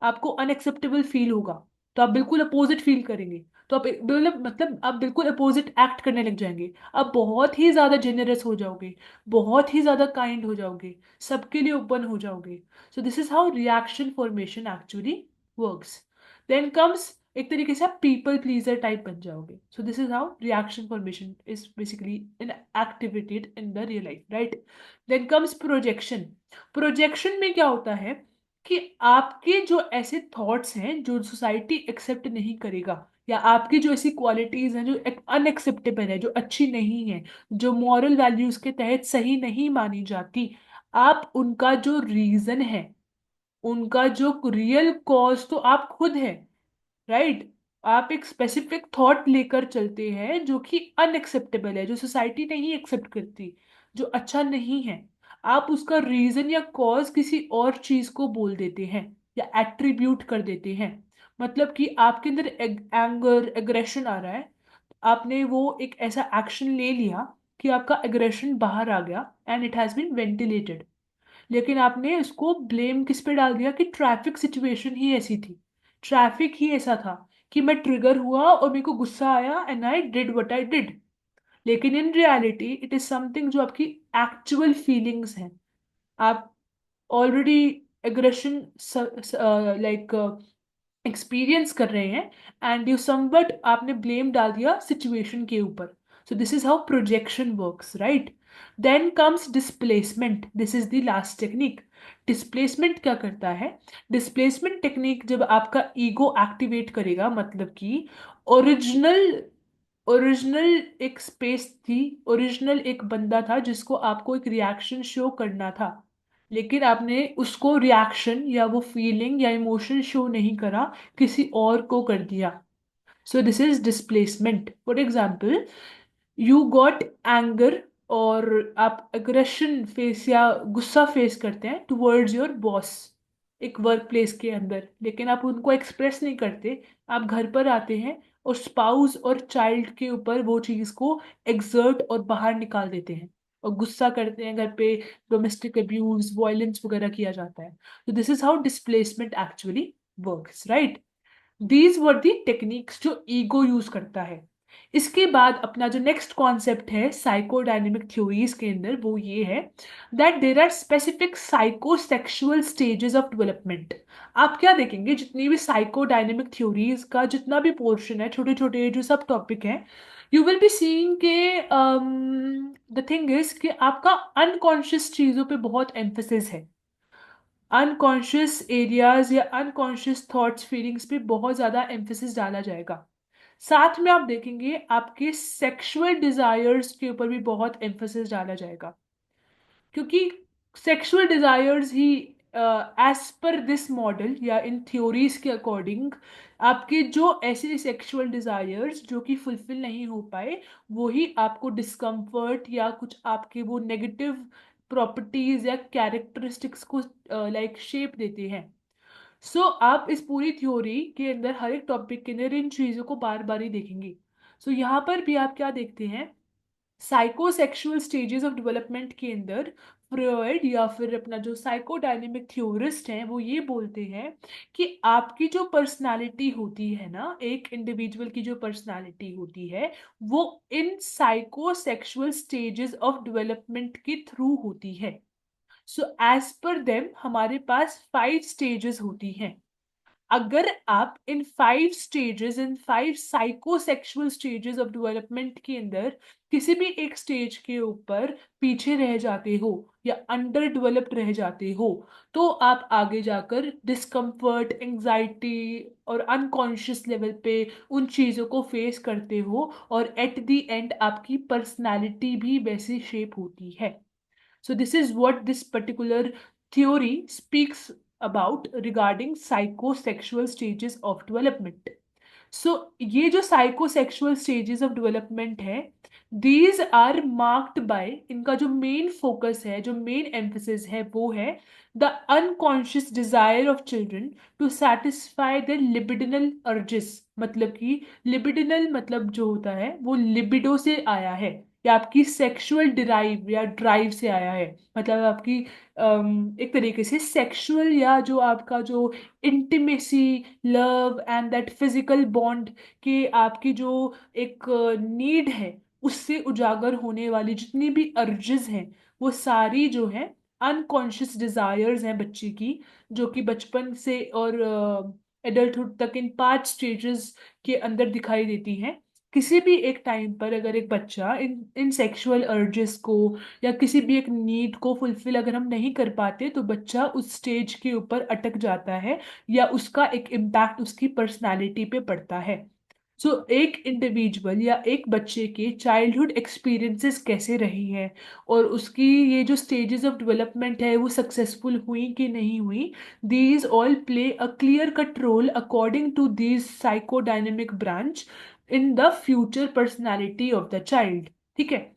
आपको अनएक्सेप्टेबल फील होगा, तो आप बिल्कुल अपोजिट फील करेंगे. तो आप मतलब आप बिल्कुल अपोजिट एक्ट करने लग जाएंगे. आप बहुत ही ज्यादा जेनरस हो जाओगे, बहुत ही ज्यादा काइंड हो जाओगे, सबके लिए ओपन हो जाओगे. So this is how reaction formation actually works. Then comes, एक तरीके से आप पीपल प्लीजर टाइप बन जाओगे. So this is how reaction formation is basically in activated in the real life, right? Then comes projection. Projection में क्या होता है कि आपके जो ऐसे थॉट्स हैं जो सोसाइटी एक्सेप्ट नहीं करेगा, या आपकी जो ऐसी क्वालिटीज हैं जो अनएक्सेप्टेबल है, जो अच्छी नहीं है, जो मॉरल वैल्यूज के तहत सही नहीं मानी जाती, आप उनका जो रीजन है, उनका जो रियल कॉज तो आप खुद है, राइट? आप एक स्पेसिफिक थॉट लेकर चलते हैं जो कि अनएक्सेप्टेबल है, जो सोसाइटी नहीं एक्सेप्ट करती, जो अच्छा नहीं है. आप उसका रीजन या कॉज किसी और चीज को बोल देते हैं या एट्रीब्यूट कर देते हैं. मतलब कि आपके अंदर एंगर, एग्रेशन आ रहा है, आपने वो एक ऐसा एक्शन ले लिया कि आपका एग्रेशन बाहर आ गया and it has been ventilated. लेकिन आपने उसको ब्लेम किस पे डाल दिया कि ट्रैफिक सिचुएशन ही ऐसी थी, ट्रैफिक ही ऐसा था कि मैं ट्रिगर हुआ और मेरे को गुस्सा आया and I did what I did. लेकिन in reality it is something जो आपकी एक्चुअल फीलिंग्स हैं. आप ऑलरेडी एग्रेशन लाइक एक्सपीरियंस कर रहे हैं एंड यू समवट आपने ब्लेम डाल दिया सिचुएशन के ऊपर. So this is how projection works, right? Then comes displacement. This is the last technique. Displacement क्या करता है? डिस्प्लेसमेंट टेक्निक जब आपका ईगो एक्टिवेट करेगा, मतलब कि ओरिजिनल ओरिजिनल एक स्पेस थी, ओरिजिनल एक बंदा था जिसको आपको एक रिएक्शन शो करना था, लेकिन आपने उसको रिएक्शन या वो फीलिंग या इमोशन शो नहीं करा, किसी और को कर दिया. सो this is displacement. For example, you got anger, और आप एग्रेशन फेस या गुस्सा फेस करते हैं टुवर्ड्स योर बॉस एक वर्क प्लेस के अंदर, लेकिन आप उनको एक्सप्रेस नहीं करते. आप घर पर आते हैं और स्पाउस और चाइल्ड के ऊपर वो चीज को एक्सर्ट और बाहर निकाल देते हैं और गुस्सा करते हैं. घर पे डोमेस्टिक अब्यूज, वायलेंस वगैरह किया जाता है. तो this is how displacement actually works, right? These were the techniques जो ईगो यूज करता है. इसके बाद अपना जो नेक्स्ट कॉन्सेप्ट है साइकोडायनेमिक थ्योरीज के अंदर, वो ये है that there are specific psychosexual stages of development. आप क्या देखेंगे, जितनी भी साइकोडायनेमिक थ्योरीज का जितना भी पोर्शन है, छोटे छोटे जो सब टॉपिक है, यू विल बी सीइंग के द थिंग इज कि आपका अनकॉन्शियस चीजों पे बहुत एम्फेसिस है. अनकॉन्शियस एरियाज या अनकॉन्शियस थॉट्स, फीलिंग्स पे बहुत ज्यादा एम्फेसिस डाला जाएगा. साथ में आप देखेंगे आपके सेक्सुअल डिजायर्स के ऊपर भी बहुत एम्फेसिस डाला जाएगा, क्योंकि सेक्सुअल डिजायर्स ही एज पर दिस मॉडल या इन थ्योरीज के अकॉर्डिंग, आपके जो ऐसे सेक्सुअल डिजायर्स जो कि फुलफिल नहीं हो पाए, वो ही आपको डिस्कम्फर्ट या कुछ आपके वो नेगेटिव प्रॉपर्टीज या कैरेक्टरिस्टिक्स को लाइक शेप देते हैं. सो आप इस पूरी थ्योरी के अंदर हर एक टॉपिक के अंदर इन चीजों को बार बार ही देखेंगे. सो यहाँ पर भी आप क्या देखते हैं, साइकोसेक्सुअल स्टेजेस ऑफ डेवलपमेंट के अंदर फ्रॉयड या फिर अपना जो साइकोडायनेमिक थ्योरिस्ट हैं वो ये बोलते हैं कि आपकी जो पर्सनालिटी होती है ना, एक इंडिविजुअल की जो पर्सनालिटी होती है, वो इन साइकोसेक्सुअल स्टेजेस ऑफ डेवलपमेंट के थ्रू होती है. सो एज पर देम हमारे पास 5 स्टेजेस होती हैं. अगर आप इन 5 stages, in 5 psychosexual stages of development के अंदर किसी भी एक स्टेज के ऊपर पीछे रह जाते हो या अंडर डेवलप्ड रह जाते हो, तो आप आगे जाकर डिस्कम्फर्ट, एंजाइटी और अनकॉन्शियस लेवल पे उन चीज़ों को फेस करते हो, और एट द एंड आपकी पर्सनालिटी भी वैसी शेप होती है. So this is what this particular theory speaks about regarding psychosexual stages of development. सो ये जो साइकोसेक्सुअल स्टेजेस ऑफ डेवलपमेंट है, दीज आर मार्क्ड बाय, इनका जो मेन फोकस है, जो मेन एम्फेसिस है, वो है the unconscious desire of children to satisfy the libidinal urges. मतलब कि लिबिडिनल मतलब जो होता है वो लिबिडो से आया है, या आपकी सेक्सुअल डिराइव या ड्राइव से आया है. मतलब आपकी एक तरीके से सेक्सुअल, या जो आपका जो intimacy, love and that physical bond के आपकी जो एक नीड है, उससे उजागर होने वाली जितनी भी अर्जेस हैं, वो सारी जो है अनकॉन्शियस डिजायर्स हैं बच्चे की, जो कि बचपन से और एडल्टहुड तक इन 5 स्टेजेस के अंदर दिखाई देती हैं. किसी भी एक टाइम पर अगर एक बच्चा इन इन सेक्सुअल अर्जेस को या किसी भी एक नीड को फुलफिल अगर हम नहीं कर पाते, तो बच्चा उस स्टेज के ऊपर अटक जाता है, या उसका एक इम्पैक्ट उसकी पर्सनालिटी पे पड़ता है. सो एक इंडिविजुअल या एक बच्चे के चाइल्डहुड एक्सपीरियंसेस कैसे रही हैं, और उसकी ये जो स्टेजेस ऑफ डेवलपमेंट है वो सक्सेसफुल हुई कि नहीं हुई, these all play a clear cut role according to these psychodynamic branch in the future personality of the child. ठीक है.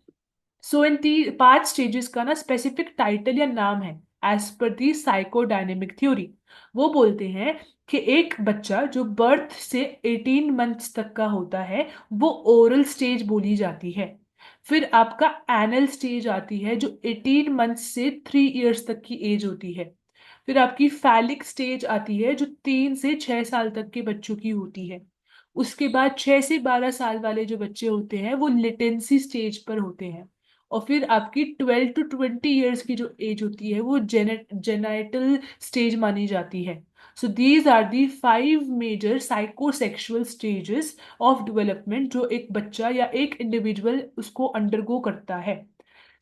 सो इन 5 स्टेजेस का ना स्पेसिफिक टाइटल या नाम है एज पर दी साइकोडायनेमिक थ्योरी. वो बोलते हैं कि एक बच्चा जो बर्थ से 18 मंथ्स तक का होता है, वो ओरल स्टेज बोली जाती है. फिर आपका एनल स्टेज आती है जो 18 मंथ्स से 3 इयर्स तक की एज होती है. फिर आपकी फैलिक स्टेज आती है जो 3 से 6 साल तक के बच्चों की होती है. उसके बाद 6 से 12 साल वाले जो बच्चे होते हैं वो लिटेंसी स्टेज पर होते हैं. और फिर आपकी 12 to 20 ईयर्स की जो एज होती है वो जेनाइटल स्टेज मानी जाती है. So these are the 5 major psychosexual stages of development जो एक बच्चा या एक इंडिविजुअल उसको अंडरगो करता है.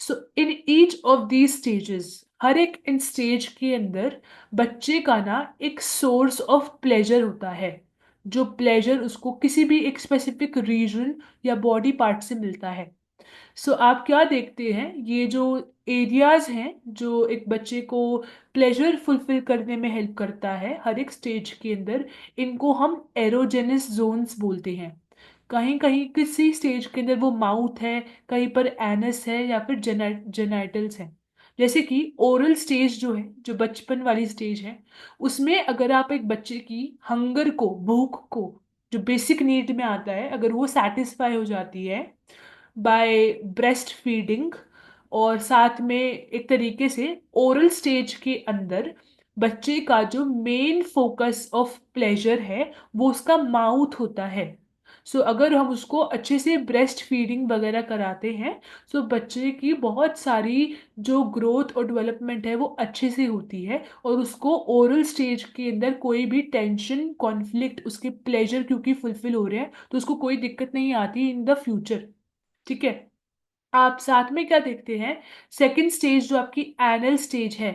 So in each of these stages, हर एक इन स्टेज के अंदर बच्चे का ना एक सोर्स ऑफ प्लेजर होता है, जो प्लेजर उसको किसी भी एक स्पेसिफिक रीजन या बॉडी पार्ट से मिलता है. सो आप क्या देखते हैं, ये जो एरियाज हैं जो एक बच्चे को प्लेजर फुलफिल करने में हेल्प करता है हर एक स्टेज के अंदर, इनको हम एरोजेनस जोन्स बोलते हैं. कहीं कहीं किसी स्टेज के अंदर वो माउथ है, कहीं पर एनस है, या फिर जेनाइटल्स है. जैसे कि ओरल स्टेज जो है, जो बचपन वाली स्टेज है, उसमें अगर आप एक बच्चे की हंगर को, भूख को, जो बेसिक नीड में आता है, अगर वो सेटिस्फाई हो जाती है बाय ब्रेस्ट फीडिंग, और साथ में एक तरीके से ओरल स्टेज के अंदर बच्चे का जो मेन फोकस ऑफ प्लेजर है वो उसका माउथ होता है. सो अगर हम उसको अच्छे से ब्रेस्ट फीडिंग वगैरह कराते हैं, सो बच्चे की बहुत सारी जो ग्रोथ और डेवलपमेंट है वो अच्छे से होती है, और उसको ओरल स्टेज के अंदर कोई भी टेंशन, कॉन्फ्लिक्ट, उसके प्लेजर क्योंकि फुलफिल हो रहे हैं तो उसको कोई दिक्कत नहीं आती इन द फ्यूचर. ठीक है. आप साथ में क्या देखते हैं, सेकंड स्टेज जो आपकी एनल स्टेज है,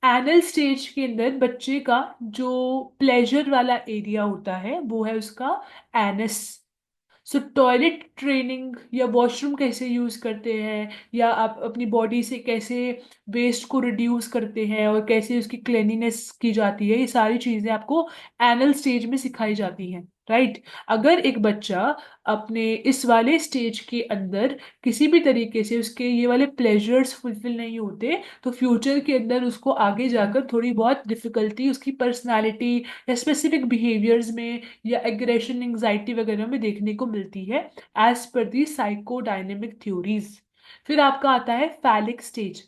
एनल स्टेज के अंदर बच्चे का जो प्लेजर वाला एरिया होता है वो है उसका एनस. सो टॉयलेट ट्रेनिंग या वॉशरूम कैसे यूज करते हैं, या आप अपनी बॉडी से कैसे वेस्ट को रिड्यूस करते हैं और कैसे उसकी क्लेनिनेस की जाती है, ये सारी चीजें आपको एनल स्टेज में सिखाई जाती हैं. राइट. अगर एक बच्चा अपने इस वाले स्टेज के अंदर किसी भी तरीके से उसके ये वाले प्लेजर्स फुलफिल नहीं होते, तो फ्यूचर के अंदर उसको आगे जाकर थोड़ी बहुत डिफिकल्टी उसकी पर्सनालिटी या स्पेसिफिक बिहेवियर्स में या एग्रेशन, एंग्जाइटी वगैरह में देखने को मिलती है एज पर दी साइकोडायनेमिक थ्योरीज. फिर आपका आता है फैलिक स्टेज.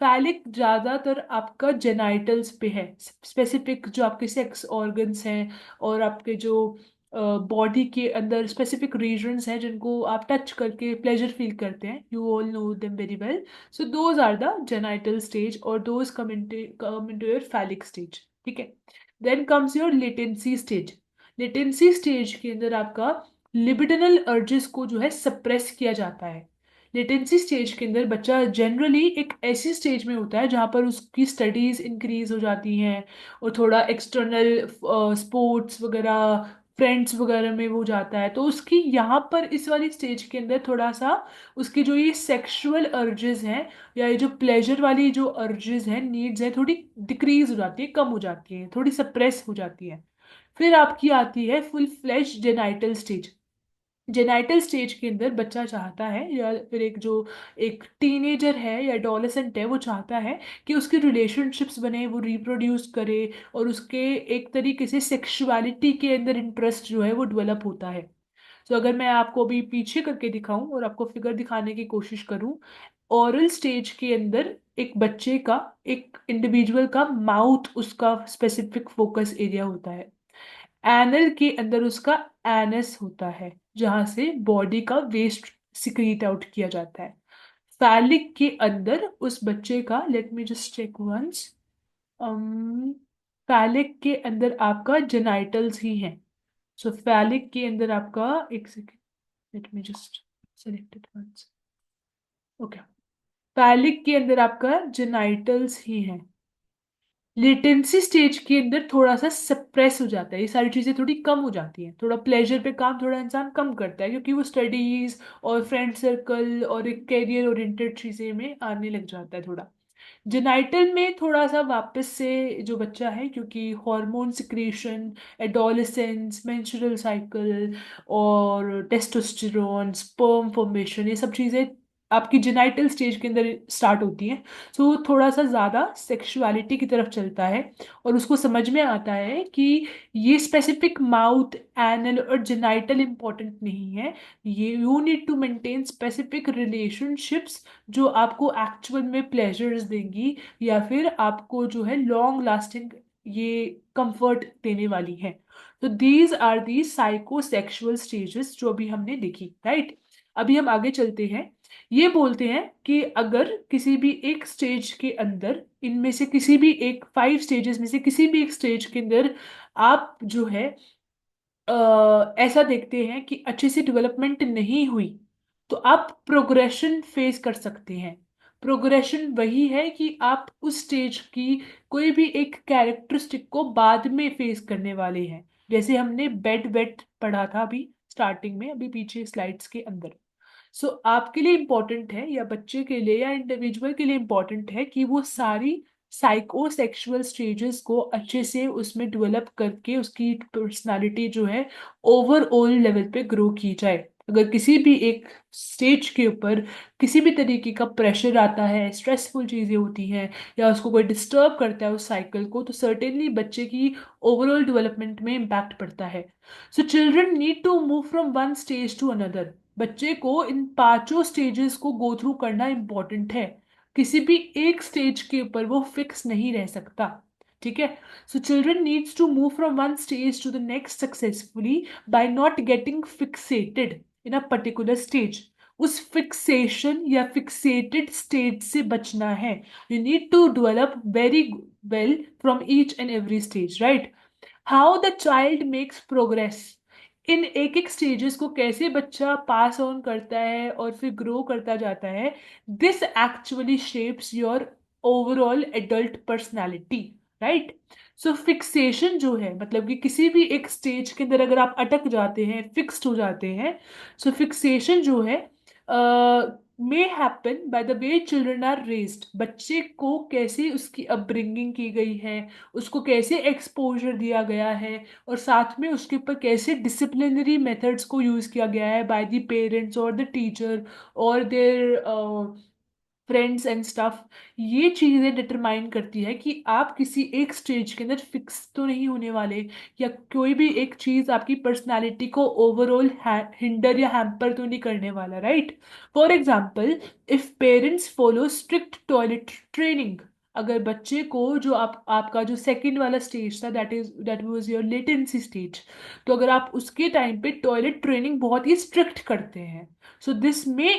फैलिक ज्यादातर आपका जेनाइटल्स पे है, स्पेसिफिक जो आपके सेक्स ऑर्गन्स हैं और आपके जो बॉडी के अंदर स्पेसिफिक रीजन्स हैं जिनको आप टच करके प्लेजर फील करते हैं. You all know them very well. So those are the genital stage और those come into your phallic stage. ठीक है. Then comes your latency stage. Latency stage के अंदर आपका लिबिडिनल अर्जेस को जो है सप्रेस किया जाता है। लेटेंसी स्टेज के अंदर बच्चा जनरली एक ऐसी स्टेज में होता है जहाँ पर उसकी स्टडीज इंक्रीज हो जाती हैं और थोड़ा एक्सटर्नल स्पोर्ट्स वगैरह फ्रेंड्स वगैरह में वो जाता है, तो उसकी यहाँ पर इस वाली स्टेज के अंदर थोड़ा सा उसकी जो ये सेक्सुअल अर्जेस हैं या ये जो प्लेजर वाली जो अर्जेस हैं, नीड्स हैं, थोड़ी डिक्रीज हो जाती है, कम हो जाती है, थोड़ी सप्रेस हो जाती है। फिर आपकी आती है full flash genital stage. Genital stage के अंदर बच्चा चाहता है या फिर एक जो एक टीनेजर है या एडोलेसेंट है वो चाहता है कि उसके रिलेशनशिप्स बने, वो रिप्रोड्यूस करे और उसके एक तरीके से सेक्सुअलिटी के अंदर इंटरेस्ट जो है वो डेवलप होता है। तो अगर मैं आपको अभी पीछे करके दिखाऊं और आपको फिगर दिखाने की कोशिश करूं, ओरल स्टेज के अंदर एक बच्चे का, एक इंडिविजुअल का माउथ उसका स्पेसिफिक फोकस एरिया होता है। एनल के अंदर उसका एनस होता है जहां से बॉडी का वेस्ट सिक्रीट आउट किया जाता है। फैलिक के अंदर उस बच्चे का, let me just check once, phallic के अंदर आपका जेनाइटल्स ही हैं। सो फैलिक के अंदर आपका, एक second, let me just select it once. Okay, phallic के अंदर आपका जेनाइटल्स ही हैं। लेटेंसी स्टेज के अंदर थोड़ा सा सप्रेस हो जाता है, ये सारी चीजें थोड़ी कम हो जाती हैं, थोड़ा प्लेजर पे काम थोड़ा इंसान कम करता है क्योंकि वो स्टडीज और फ्रेंड सर्कल और एक कैरियर ओरिएंटेड चीजें में आने लग जाता है थोड़ा। जेनाइटल में थोड़ा सा वापस से जो बच्चा है, क्योंकि hormone secretion, adolescence, menstrual cycle और टेस्टोस्टेरोन, स्पर्म फॉर्मेशन, ये सब चीज़ें आपकी जेनाइटल स्टेज के अंदर स्टार्ट होती हैं। सो वो थोड़ा सा ज़्यादा सेक्सुअलिटी की तरफ चलता है और उसको समझ में आता है कि ये स्पेसिफिक माउथ, एनल और जेनाइटल इंपॉर्टेंट नहीं है, ये you need to maintain specific relationships जो आपको एक्चुअल में प्लेजर्स देंगी या फिर आपको जो है लॉन्ग लास्टिंग ये कंफर्ट देने वाली है। तो these are the psychosexual stages जो अभी हमने देखी, राइट। अभी हम आगे चलते हैं। ये बोलते हैं कि अगर किसी भी एक स्टेज के अंदर, इनमें से किसी भी एक 5 स्टेजेस में से किसी भी एक स्टेज के अंदर आप जो है ऐसा देखते हैं कि अच्छे से डेवलपमेंट नहीं हुई, तो आप प्रोग्रेशन फेस कर सकते हैं। प्रोग्रेशन वही है कि आप उस स्टेज की कोई भी एक कैरेक्टरिस्टिक को बाद में फेस करने वाले हैं, जैसे हमने बेड वेट पढ़ा था अभी स्टार्टिंग में, अभी पीछे स्लाइड्स के अंदर। सो आपके लिए इम्पोर्टेंट है या बच्चे के लिए या इंडिविजुअल के लिए इम्पोर्टेंट है कि वो सारी साइकोसेक्सुअल स्टेजेस को अच्छे से उसमें डेवलप करके उसकी पर्सनालिटी जो है ओवरऑल लेवल पे ग्रो की जाए। अगर किसी भी एक स्टेज के ऊपर किसी भी तरीके का प्रेशर आता है, स्ट्रेसफुल चीज़ें होती हैं या उसको कोई डिस्टर्ब करता है उस साइकिल को, तो सर्टेनली बच्चे की ओवरऑल डेवलपमेंट में इम्पैक्ट पड़ता है। So children need to move from one stage to another. बच्चे को इन 5 स्टेजेस को गो थ्रू करना इंपॉर्टेंट है। किसी भी एक स्टेज के ऊपर वो फिक्स नहीं रह सकता, ठीक है। So children needs to move from one stage to the next successfully by not getting fixated in a particular stage. उस फिक्सेशन या फिक्सेटेड स्टेज से बचना है। You need to develop very well from each and every stage, right. How the child makes progress, इन एक एक stages को कैसे बच्चा पास ऑन करता है और फिर ग्रो करता जाता है, this actually shapes your overall adult personality, right. So fixation जो है मतलब कि किसी भी एक स्टेज के अंदर अगर आप अटक जाते हैं, फिक्स्ड हो जाते हैं, सो फिक्सेशन जो है may happen by the way children are raised. बच्चे को कैसे उसकी अपब्रिंगिंग की गई है, उसको कैसे एक्सपोजर दिया गया है और साथ में उसके ऊपर कैसे डिसिप्लिनरी मेथड्स को यूज किया गया है बाय द पेरेंट्स और द टीचर और देयर फ्रेंड्स एंड स्टफ, ये चीजें डिटरमाइन करती है कि आप किसी एक स्टेज के अंदर फिक्स तो नहीं होने वाले या कोई भी एक चीज आपकी पर्सनालिटी को ओवरऑल हिंडर या हैम्पर तो नहीं करने वाला, right. For example, if parents follow strict toilet training, अगर बच्चे को जो आपका जो सेकंड वाला स्टेज था, that was your latency stage, तो अगर आप उसके टाइम पे टॉयलेट ट्रेनिंग बहुत ही स्ट्रिक्ट करते हैं, so this may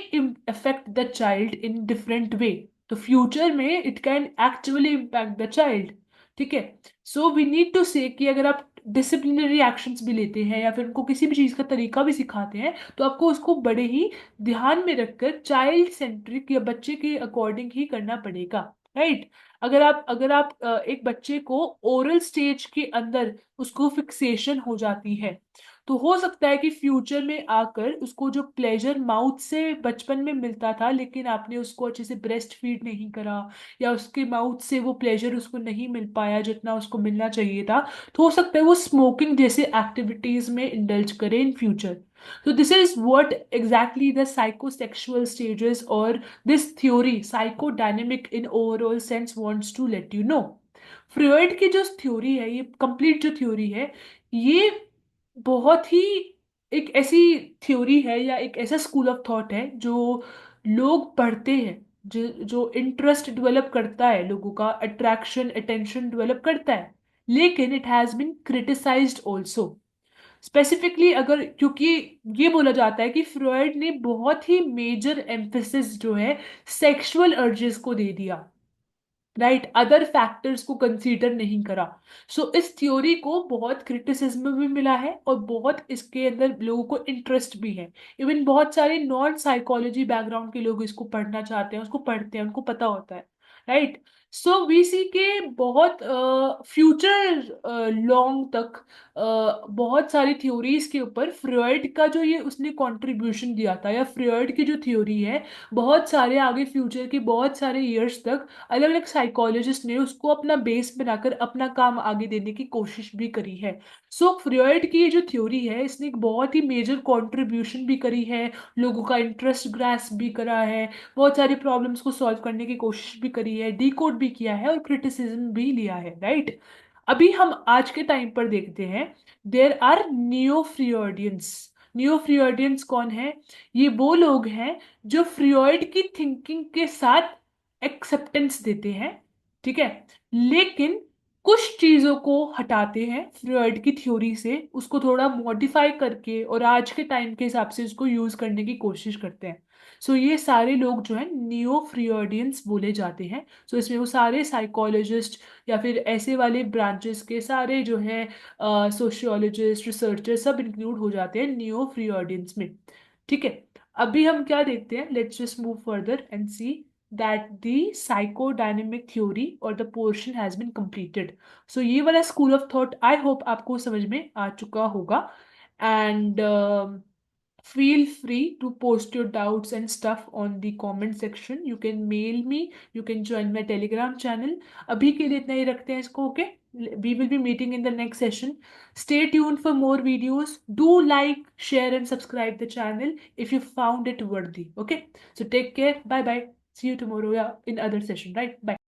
affect the child in different way, तो फ्यूचर में it can actually impact the child। ठीक है। सो वी नीड टू से कि अगर आप डिसिप्लिनरी एक्शंस भी लेते हैं या फिर उनको किसी भी चीज़ का तरीका भी सिखाते हैं, तो आपको उसको बड़े ही ध्यान में रखकर चाइल्ड सेंट्रिक या बच्चे के अकॉर्डिंग ही करना पड़ेगा। राइट। अगर आप एक बच्चे को ओरल स्टेज के अंदर उसको फिक्सेशन हो जाती है, तो हो सकता है कि फ्यूचर में आकर उसको जो प्लेजर माउथ से बचपन में मिलता था, लेकिन आपने उसको अच्छे से ब्रेस्ट फीड नहीं करा, या उसके माउथ से वो प्लेजर उसको नहीं मिल पाया जितना उसको मिलना चाहिए था, तो हो सकता है वो स्मोकिंग जैसे एक्टिविटीज में इंडल्ज करे इन फ्यूचर। तो this is what exactly the psychosexual stages और this theory psychodynamic in overall sense wants to let you know. Freud की जो थ्योरी है, ये कंप्लीट जो थ्योरी है, ये बहुत ही एक ऐसी थ्योरी है या एक ऐसा स्कूल ऑफ थॉट है जो लोग पढ़ते हैं, जो इंटरेस्ट डेवलप करता है, लोगों का अट्रैक्शन अटेंशन डेवलप करता है, लेकिन it has been criticised also. Specifically अगर, क्योंकि ये बोला जाता है कि फ्रॉइड ने बहुत ही मेजर एम्फेसिस जो है सेक्सुअल अर्जेस को दे दिया, राइट, अदर फैक्टर्स को कंसीडर नहीं करा। सो इस थ्योरी को बहुत क्रिटिसिज्म भी मिला है और बहुत इसके अंदर लोगों को इंटरेस्ट भी है। इवन बहुत सारे नॉन साइकोलॉजी बैकग्राउंड के लोग इसको पढ़ना चाहते हैं, उसको पढ़ते हैं, उनको पता होता है। राइट। सो वी सी के बहुत फ्यूचर लॉन्ग तक बहुत सारी थ्योरीज के ऊपर फ्रॉइड का जो ये उसने कंट्रीब्यूशन दिया था, या फ्रॉइड की जो थ्योरी है, बहुत सारे आगे फ्यूचर के बहुत सारे इयर्स तक अलग अलग साइकोलॉजिस्ट ने उसको अपना बेस बनाकर अपना काम आगे देने की कोशिश भी करी है। सो फ्रॉइड की ये जो थ्योरी है, इसने एक बहुत ही मेजर कंट्रीब्यूशन भी करी है, लोगों का इंटरेस्ट ग्रास्प भी करा है, बहुत सारी प्रॉब्लम्स को सॉल्व करने की कोशिश भी करी है, डिकोड भी किया है और क्रिटिसिज्म भी लिया है। राइट। अभी हम आज के टाइम पर देखते हैं, देर आर नियो फ्रियोडियंस। नियो फ्रियोडियंस कौन है? ये वो लोग हैं जो फ्रॉइड की थिंकिंग के साथ एक्सेप्टेंस देते हैं, ठीक है, लेकिन कुछ चीजों को हटाते हैं फ्रॉइड की थ्योरी से, उसको थोड़ा मॉडिफाई करके और आज के टाइम के हिसाब से उसको यूज करने की कोशिश करते हैं। सो ये सारे लोग जो है नियो फ्रियोडियंस बोले जाते हैं। सो इसमें वो सारे साइकोलॉजिस्ट या फिर ऐसे वाले ब्रांचेस के सारे जो है सोशियोलॉजिस्ट रिसर्चर सब इंक्लूड हो जाते हैं नियो फ्रियोडियंस में। ठीक है। अभी हम क्या देखते हैं, let's just move further and see that the psychodynamic theory और the portion has been completed. So ये वाला school of thought I hope आपको समझ में आ चुका होगा। And feel free to post your doubts and stuff on the comment section. You can mail me, you can join my telegram channel. अभी के लिए इतना ही रखते हैं इसको, okay? We will be meeting in the next session. Stay tuned for more videos. Do like, share and subscribe the channel if you found it worthy. Okay? So take care. Bye bye. See you tomorrow, yeah, in other session, right? Bye.